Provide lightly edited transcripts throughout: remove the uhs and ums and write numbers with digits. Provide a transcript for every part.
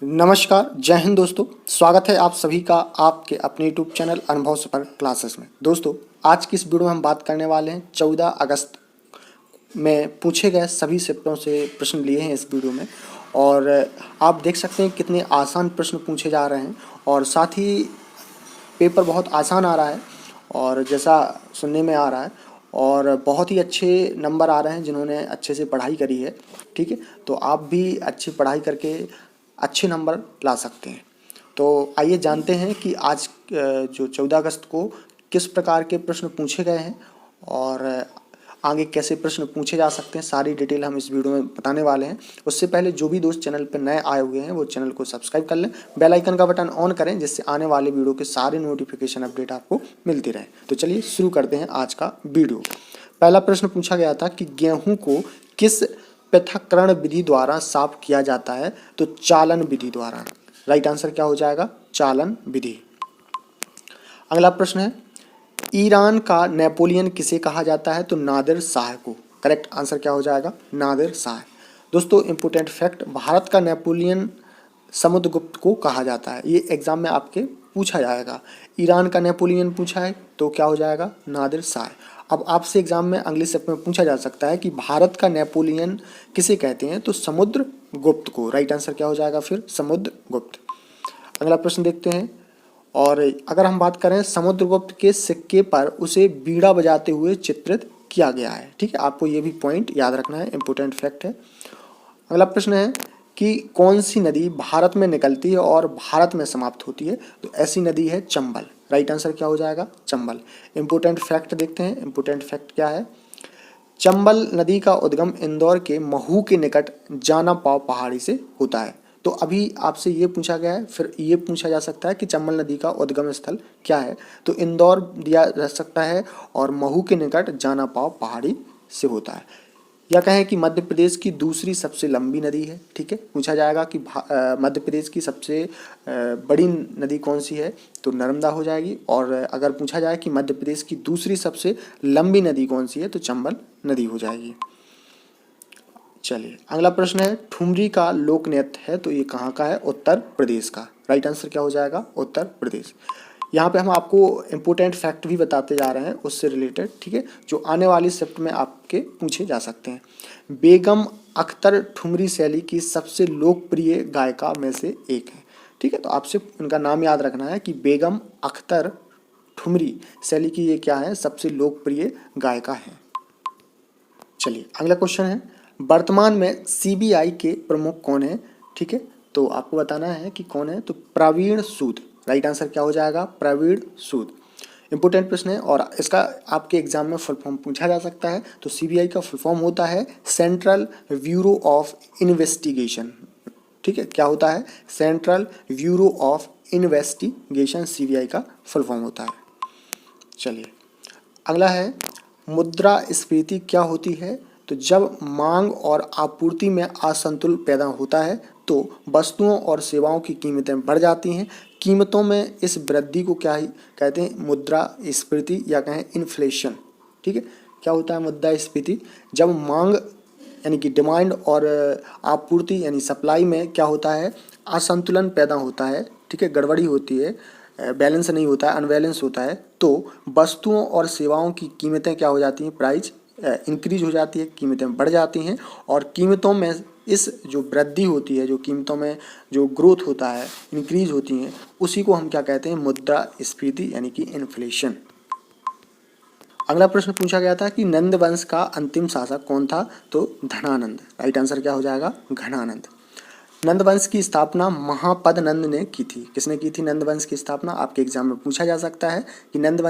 नमस्कार, जय हिंद दोस्तों। स्वागत है आप सभी का आपके अपने यूट्यूब चैनल अनुभव सफर क्लासेस में। दोस्तों, आज की इस वीडियो में हम बात करने वाले हैं 14 अगस्त में पूछे गए सभी शिफ्टों से प्रश्न लिए हैं इस वीडियो में। और आप देख सकते हैं कितने आसान प्रश्न पूछे जा रहे हैं और साथ ही पेपर बहुत आसान आ रहा है और जैसा सुनने में आ रहा है, और बहुत ही अच्छे नंबर आ रहे हैं जिन्होंने अच्छे से पढ़ाई करी है। ठीक है, तो आप भी अच्छी पढ़ाई करके अच्छे नंबर ला सकते हैं। तो आइए जानते हैं कि आज जो 14 अगस्त को किस प्रकार के प्रश्न पूछे गए हैं और आगे कैसे प्रश्न पूछे जा सकते हैं, सारी डिटेल हम इस वीडियो में बताने वाले हैं। उससे पहले जो भी दोस्त चैनल पर नए आए हुए हैं वो चैनल को सब्सक्राइब कर लें, बेल आइकन का बटन ऑन करें जिससे आने वाले वीडियो के सारे नोटिफिकेशन अपडेट आपको मिलती रहे। तो चलिए शुरू करते हैं आज का वीडियो। पहला प्रश्न पूछा गया था कि गेहूं को किस पृथक्करण विधि द्वारा साफ किया जाता है? तो चालन विधि द्वारा। राइट आंसर क्या हो जाएगा? चालन विधि। अगला प्रश्न है, ईरान का नेपोलियन किसे कहा जाता है? तो नादिर शाह को। करेक्ट आंसर क्या हो जाएगा? नादिर शाह। दोस्तों, इंपोर्टेंट फैक्ट, भारत का नेपोलियन समुद्रगुप्त को कहा जाता है। ये एग्जाम में आपके पूछा जाएगा। ईरान का नेपोलियन पूछा है तो क्या हो जाएगा? नादिर शाह। अब आपसे एग्जाम में अगले स्टेप में पूछा जा सकता है कि भारत का नेपोलियन किसे कहते हैं? तो समुद्रगुप्त को। राइट आंसर क्या हो जाएगा फिर? समुद्रगुप्त। अगला प्रश्न देखते हैं। और अगर हम बात करें, समुद्रगुप्त के सिक्के पर उसे बीड़ा बजाते हुए चित्रित किया गया है। ठीक है, आपको ये भी पॉइंट याद रखना है, इंपोर्टेंट फैक्ट है। अगला प्रश्न है कि कौन सी नदी भारत में निकलती है और भारत में समाप्त होती है? तो ऐसी नदी है चंबल। राइट आंसर क्या हो जाएगा? चंबल। इंपोर्टेंट फैक्ट देखते हैं। इंपोर्टेंट फैक्ट क्या है? चंबल नदी का उद्गम इंदौर के महू के निकट जाना पाव पहाड़ी से होता है। तो अभी आपसे ये पूछा गया है, फिर ये पूछा जा सकता है कि चंबल नदी का उद्गम स्थल क्या है? तो इंदौर दिया जा सकता है और महू के निकट जाना पाव पहाड़ी से होता है। या कहें कि मध्य प्रदेश की दूसरी सबसे लंबी नदी है। ठीक है, पूछा जाएगा कि मध्य प्रदेश की सबसे बड़ी नदी कौन सी है? तो नर्मदा हो जाएगी। और अगर पूछा जाए कि मध्य प्रदेश की दूसरी सबसे लंबी नदी कौन सी है? तो चंबल नदी हो जाएगी। चलिए, अगला प्रश्न है, ठुमरी का लोक नृत्य है तो ये कहाँ का है? उत्तर प्रदेश का। राइट आंसर क्या हो जाएगा? उत्तर प्रदेश। यहाँ पे हम आपको इम्पोर्टेंट फैक्ट भी बताते जा रहे हैं उससे रिलेटेड। ठीक है, जो आने वाली शिफ्ट में आपके पूछे जा सकते हैं। बेगम अख्तर ठुमरी शैली की सबसे लोकप्रिय गायिका में से एक है। ठीक है, तो आपसे उनका नाम याद रखना है कि बेगम अख्तर ठुमरी शैली की ये क्या है? सबसे लोकप्रिय गायिका है। चलिए, अगला क्वेश्चन है, वर्तमान में सीबीआई के प्रमुख कौन है? ठीक है, तो आपको बताना है कि कौन है। तो प्रवीण सूद। राइट आंसर क्या हो जाएगा? प्रवीण सूद। इंपोर्टेंट प्रश्न है और इसका आपके एग्जाम में फुल फॉर्म पूछा जा सकता है। तो सीबीआई का फुल फॉर्म होता है सेंट्रल ब्यूरो ऑफ इन्वेस्टिगेशन। ठीक है, क्या होता है? Central bureau of investigation CBI का फुल फॉर्म होता है। चलिए, अगला है, मुद्रास्फीति क्या होती है? तो जब मांग और आपूर्ति में असंतुलन पैदा होता है तो वस्तुओं और सेवाओं की कीमतें बढ़ जाती हैं। कीमतों में इस वृद्धि को क्या ही कहते हैं? मुद्रास्फीति या कहें इन्फ्लेशन। ठीक है, क्या होता है मुद्रास्फीति? जब मांग यानी कि डिमांड और आपूर्ति यानी सप्लाई में क्या होता है? असंतुलन पैदा होता है। ठीक है, गड़बड़ी होती है, बैलेंस नहीं होता है, अनबैलेंस होता है, तो वस्तुओं और सेवाओं की कीमतें क्या हो जाती हैं? प्राइस इंक्रीज हो जाती है, कीमतें बढ़ जाती हैं। और कीमतों में इस जो वृद्धि होती है, जो कीमतों में जो ग्रोथ होता है, इंक्रीज होती हैं, उसी को हम क्या कहते हैं? मुद्रास्फीति यानी कि इन्फ्लेशन। अगला प्रश्न पूछा गया था कि नंद वंश का अंतिम शासक कौन था? तो धनानंद। राइट आंसर क्या हो जाएगा? घनानंद। नंद वंश की स्थापना महापद नंद ने की थी। किसने की थी नंद वंश की स्थापना? आपके एग्जाम में पूछा जा सकता है कि नंद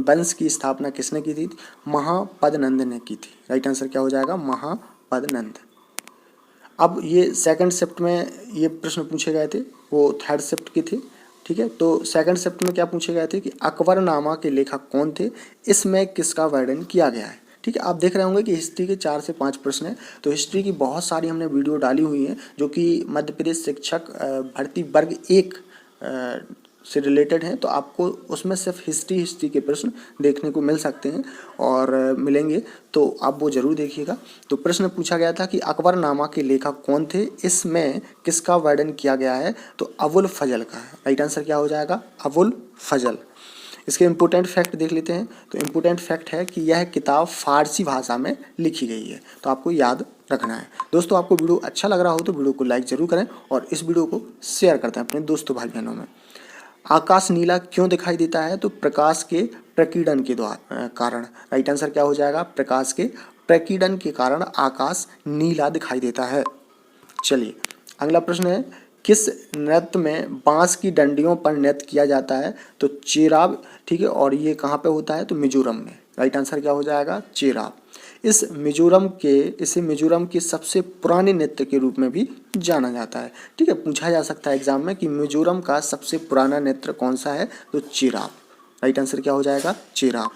वंश की स्थापना किसने की थी? महापद नंद ने की थी। राइट आंसर क्या हो जाएगा? महापद नंद। अब ये सेकंड शिफ्ट में ये प्रश्न पूछे गए थे, वो थर्ड शिफ्ट के थे। ठीक है, तो सेकंड शिफ्ट में क्या पूछे गए थे कि अकबरनामा के लेखक कौन थे? इसमें किसका वर्णन किया गया है? ठीक है, आप देख रहे होंगे कि हिस्ट्री के 4 से 5 प्रश्न हैं। तो हिस्ट्री की बहुत सारी हमने वीडियो डाली हुई हैं जो कि मध्य प्रदेश शिक्षक भर्ती वर्ग 1 से रिलेटेड हैं, तो आपको उसमें सिर्फ हिस्ट्री के प्रश्न देखने को मिल सकते हैं और मिलेंगे, तो आप वो जरूर देखिएगा। तो प्रश्न पूछा गया था कि अकबरनामा के लेखक कौन थे, इसमें किसका वर्णन किया गया है, तो अबुल फजल का है। राइट आंसर क्या हो जाएगा, अबुल फजल। इसके इम्पोर्टेंट फैक्ट देख लेते हैं। तो इम्पोर्टेंट फैक्ट है कि यह किताब फारसी भाषा में लिखी गई है, तो आपको याद रखना है। दोस्तों, आपको वीडियो अच्छा लग रहा हो तो वीडियो को लाइक जरूर करें और इस वीडियो को शेयर करते हैं अपने दोस्तों भाई बहनों में। आकाश नीला क्यों दिखाई देता है, तो प्रकाश के प्रकीर्णन के द्वारा कारण। राइट आंसर क्या हो जाएगा, प्रकाश के प्रकीर्णन के कारण आकाश नीला दिखाई देता है। चलिए अगला प्रश्न है, किस नृत्य में बांस की डंडियों पर नृत्य किया जाता है, तो चेराब। ठीक है, और ये कहाँ पे होता है, तो मिजोरम में। राइट आंसर क्या हो जाएगा, चेराब। इसे मिजोरम के सबसे पुराने नृत्य के रूप में भी जाना जाता है। ठीक है, पूछा जा सकता है एग्जाम में कि मिजोरम का सबसे पुराना नृत्य कौन सा है, तो चेराब। राइट आंसर क्या हो जाएगा, चेराब।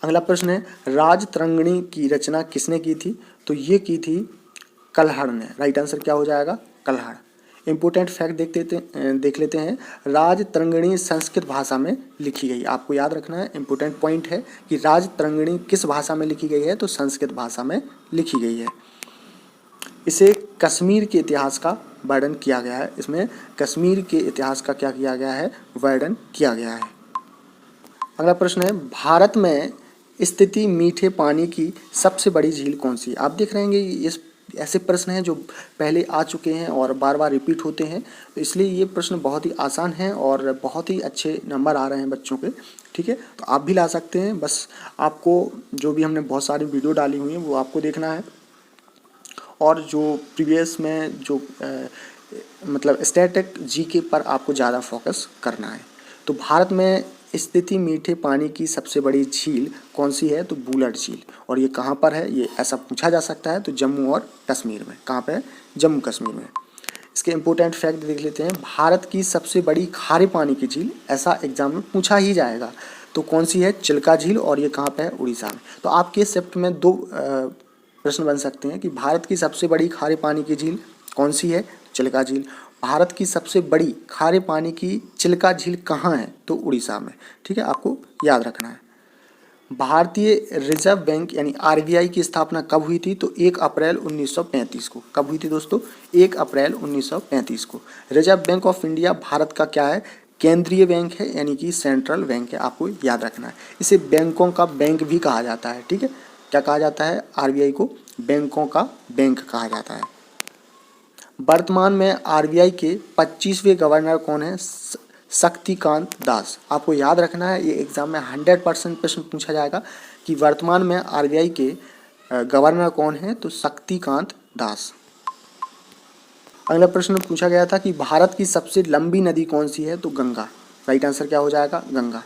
अगला प्रश्न है, राजतरंगिणी की रचना किसने की थी, तो ये की थी कल्हड़ ने। राइट आंसर क्या हो जाएगा, कल्हड़। इंपोर्टेंट फैक्ट देख लेते हैं। राजतरंगिणी संस्कृत भाषा में लिखी गई। आपको याद रखना है, इंपोर्टेंट पॉइंट है कि राजतरंगिणी किस भाषा में लिखी गई है, तो संस्कृत भाषा में लिखी गई है। इसे कश्मीर के इतिहास का वर्णन किया गया है। इसमें कश्मीर के इतिहास का क्या किया गया है, वर्णन किया गया है। अगला प्रश्न है, भारत में स्थित मीठे पानी की सबसे बड़ी झील कौन सी है। आप देख रहे हैं इस ऐसे प्रश्न हैं जो पहले आ चुके हैं और बार बार रिपीट होते हैं, तो इसलिए ये प्रश्न बहुत ही आसान हैं और बहुत ही अच्छे नंबर आ रहे हैं बच्चों के। ठीक है, तो आप भी ला सकते हैं। बस आपको जो भी हमने बहुत सारी वीडियो डाली हुई हैं वो आपको देखना है, और जो प्रीवियस में जो मतलब स्टैटिक जीके पर आपको ज़्यादा फोकस करना है। तो भारत में स्थित मीठे पानी की सबसे बड़ी झील कौन सी है, तो बूलर झील। और ये कहाँ पर है, ये ऐसा पूछा जा सकता है, तो जम्मू और कश्मीर में। कहाँ पे है, जम्मू कश्मीर में। इसके इंपॉर्टेंट फैक्ट देख लेते हैं। भारत की सबसे बड़ी खारे पानी की झील, ऐसा एग्जाम में पूछा ही जाएगा, तो कौन सी है, चिल्का झील। और ये कहाँ पे है, उड़ीसा में। तो आपके शिफ्ट में दो प्रश्न बन सकते हैं कि भारत की सबसे बड़ी खारे पानी की झील कौन सी है, चिल्का झील। भारत की सबसे बड़ी खारे पानी की चिल्का झील कहाँ है, तो उड़ीसा में। ठीक है, आपको याद रखना है। भारतीय रिजर्व बैंक यानी आरबीआई की स्थापना कब हुई थी, तो 1 अप्रैल 1935 को। कब हुई थी दोस्तों, 1 अप्रैल 1935 को। Reserve bank of India Bharat का क्या है, केंद्रीय बैंक है, यानी कि सेंट्रल बैंक है। आपको याद रखना है। इसे बैंकों का बैंक भी कहा जाता है। ठीक है, क्या कहा जाता है, आरबीआई को बैंकों का बैंक कहा जाता है। वर्तमान में आरबीआई के 25वें गवर्नर कौन है, शक्तिकांत दास। आपको याद रखना है, ये एग्जाम में 100% प्रश्न पूछा जाएगा कि वर्तमान में आरबीआई के गवर्नर कौन है, तो शक्तिकांत दास। अगला प्रश्न पूछा गया था कि भारत की सबसे लंबी नदी कौन सी है, तो गंगा। राइट आंसर क्या हो जाएगा, गंगा।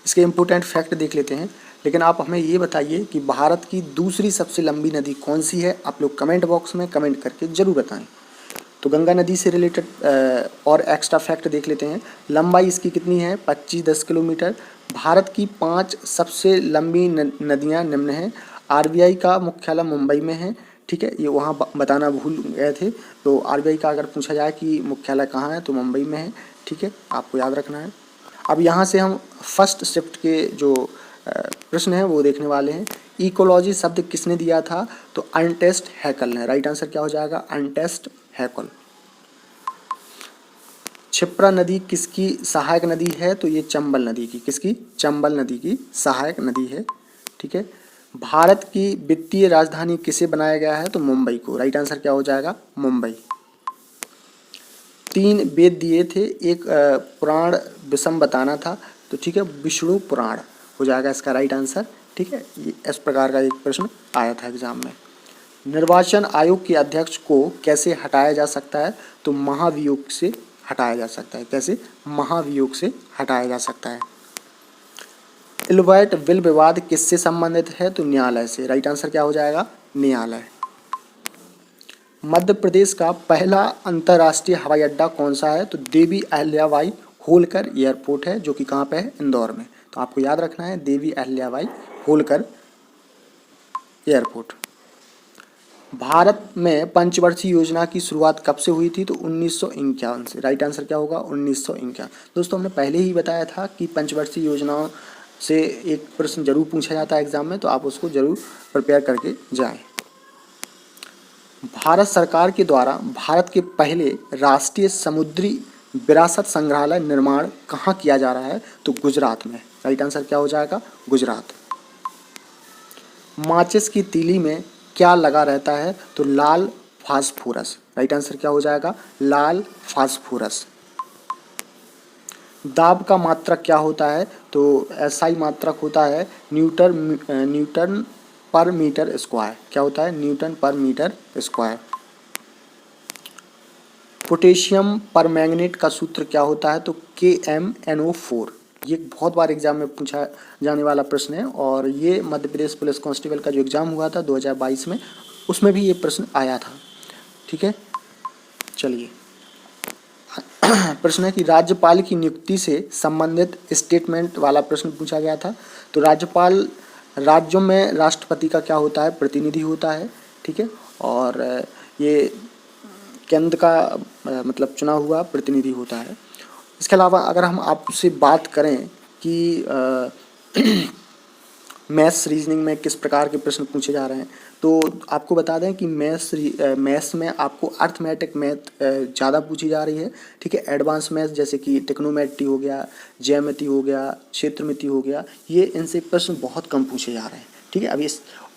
इसके इम्पोर्टेंट फैक्ट देख लेते हैं, लेकिन आप हमें ये बताइए कि भारत की दूसरी सबसे लंबी नदी कौन सी है। आप लोग कमेंट बॉक्स में कमेंट करके जरूर बताएं। तो गंगा नदी से रिलेटेड और एक्स्ट्रा फैक्ट देख लेते हैं। लंबाई इसकी कितनी है, 25-10 किलोमीटर। भारत की 5 सबसे लंबी नदियाँ निम्न हैं। आरबीआई का मुख्यालय मुंबई में है। ठीक है, ये वहाँ बताना भूल गए थे। तो आरबीआई का अगर पूछा जाए कि मुख्यालय कहाँ है, तो मुंबई में है। ठीक है, आपको याद रखना है। अब यहाँ से हम फर्स्ट शिफ्ट के जो प्रश्न है वो देखने वाले हैं। इकोलॉजी शब्द किसने दिया था, तो अर्नेस्ट हैकल ने। राइट आंसर क्या हो जाएगा, अर्नेस्ट हैकल। क्षिप्रा नदी किसकी सहायक नदी है, तो ये चंबल नदी की, किसकी, चंबल नदी की सहायक नदी है। ठीक है, भारत की वित्तीय राजधानी किसे बनाया गया है, तो मुंबई को। राइट आंसर क्या हो जाएगा, मुंबई। 3 वेद दिए थे, एक पुराण विषम बताना था, तो ठीक है, विष्णु पुराण हो जाएगा इसका राइट आंसर। ठीक है, ये इस प्रकार का एक प्रश्न आया था एग्जाम में। निर्वाचन आयोग के अध्यक्ष को कैसे हटाया जा सकता है, तो महाभियोग से हटाया जा सकता है। कैसे, महाभियोग से हटाया जा सकता है। इल्बर्ट विल विवाद किससे संबंधित है, तो न्यायालय से। राइट आंसर क्या हो जाएगा, न्यायालय। मध्य प्रदेश का पहला अंतर्राष्ट्रीय हवाई अड्डा कौन सा है, तो देवी अहिल्याबाई होलकर एयरपोर्ट है, जो कि कहाँ पे है, इंदौर में। तो आपको याद रखना है, देवी अहिल्याबाई होलकर एयरपोर्ट। भारत में पंचवर्षीय योजना की शुरुआत कब से हुई थी? तो 1951 से। राइट आंसर क्या होगा? 1951। दोस्तों हमने पहले ही बताया था कि पंचवर्षीय योजनाओं से एक प्रश्न जरूर पूछा जाता है एग्जाम में, तो आप उसको जरूर प्रिपेयर करके जाएं। भारत सरकार के द्वारा भारत के पहले राष्ट्रीय समुद्री विरासत संग्रहालय निर्माण कहाँ किया जा रहा है? तो गुजरात में। राइट आंसर क्या हो जाएगा? गुजरात। माचिस की तीली में क्या लगा रहता है? तो लाल फास्फोरस। राइट आंसर क्या हो जाएगा? लाल फास्फोरस। दाब का मात्रक क्या होता है? तो एसआई मात्रक होता है न्यूटन पर मीटर स्क्वायर। क्या होता है? न्यूटन पर मीटर स्क्वायर। पोटेशियम परमैंगनेट का सूत्र क्या होता है? तो KMnO4। ये बहुत बार एग्जाम में पूछा जाने वाला प्रश्न है, और ये मध्य प्रदेश पुलिस कांस्टेबल का जो एग्जाम हुआ था 2022 में, उसमें भी ये प्रश्न आया था। ठीक है, चलिए प्रश्न है कि राज्यपाल की नियुक्ति से संबंधित स्टेटमेंट वाला प्रश्न पूछा गया था। तो राज्यपाल राज्यों में राष्ट्रपति का क्या होता है? प्रतिनिधि होता है। ठीक है, और ये केंद्र का मतलब चुना हुआ प्रतिनिधि होता है। इसके अलावा अगर हम आपसे बात करें कि मैथ्स रीजनिंग में किस प्रकार के प्रश्न पूछे जा रहे हैं, तो आपको बता दें कि मैथ्स में आपको अर्थमेटिक मैथ ज़्यादा पूछी जा रही है। ठीक है, एडवांस मैथ्स जैसे कि ट्रिग्नोमेट्री हो गया, ज्यामिति हो गया, क्षेत्रमिति हो गया, ये इनसे प्रश्न बहुत कम पूछे जा रहे हैं। ठीक है, अभी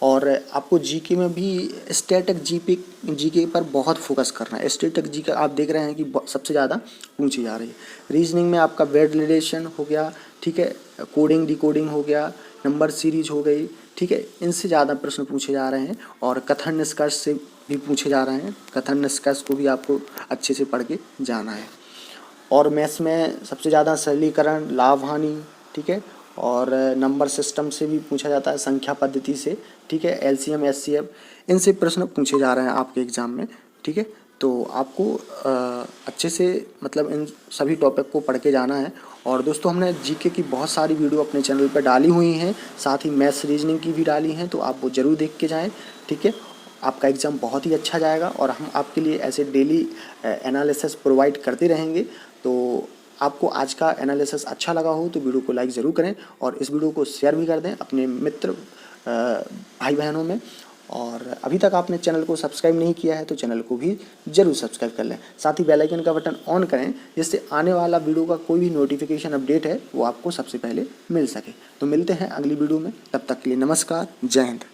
और आपको जीके में भी स्टैटिक जीके पर बहुत फोकस करना है। स्टैटिक जीके आप देख रहे हैं कि सबसे ज़्यादा पूछी जा रही है। रीजनिंग में आपका वर्ड रिलेशन हो गया, ठीक है, कोडिंग डिकोडिंग हो गया, नंबर सीरीज हो गई। ठीक है, इनसे ज़्यादा प्रश्न पूछे जा रहे हैं, और कथन निष्कर्ष से भी पूछे जा रहे हैं। कथन निष्कर्ष को भी आपको अच्छे से पढ़ के जाना है। और मैथ्स में सबसे ज़्यादा सरलीकरण, लाभ हानि, ठीक है, और नंबर सिस्टम से भी पूछा जाता है, संख्या पद्धति से। ठीक है, LCM SCF, इनसे प्रश्न पूछे जा रहे हैं आपके एग्ज़ाम में। ठीक है, तो आपको अच्छे से मतलब इन सभी टॉपिक को पढ़ के जाना है। और दोस्तों हमने जीके की बहुत सारी वीडियो अपने चैनल पर डाली हुई हैं, साथ ही मैथ्स रीजनिंग की भी डाली हैं, तो आप वो ज़रूर देख के जाएँ। ठीक है, आपका एग्ज़ाम बहुत ही अच्छा जाएगा, और हम आपके लिए ऐसे डेली एनालिसिस प्रोवाइड करते रहेंगे। तो आपको आज का एनालिसिस अच्छा लगा हो तो वीडियो को लाइक ज़रूर करें, और इस वीडियो को शेयर भी कर दें अपने मित्र भाई बहनों में। और अभी तक आपने चैनल को सब्सक्राइब नहीं किया है तो चैनल को भी ज़रूर सब्सक्राइब कर लें। साथ ही बेल आइकन का बटन ऑन करें, जिससे आने वाला वीडियो का कोई भी नोटिफिकेशन अपडेट है वो आपको सबसे पहले मिल सके। तो मिलते हैं अगली वीडियो में, तब तक के लिए नमस्कार, जय हिंद।